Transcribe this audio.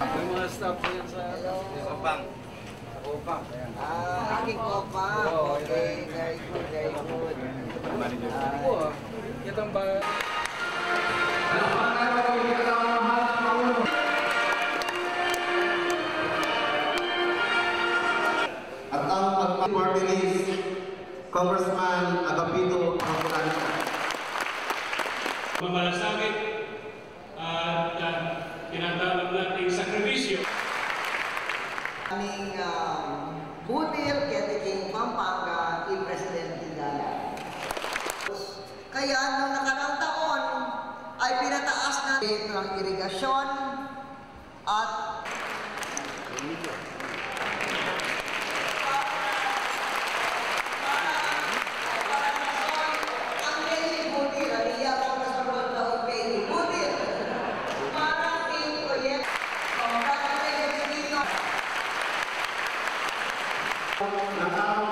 May mga staff na yan sa Kopang. Kopang. Aking Kopang. Okay, very good, very good. Kitang ba? At ang pag-party list, Congressman Agapito Angulanica. Mabalasakit at tinatawag natin sakripisyo. Aming Butil, Ketiking, Pampanga, i-President Tigala. Kaya noong nakaraang taon ay pinataas natin ng irigasyon at Nakakaw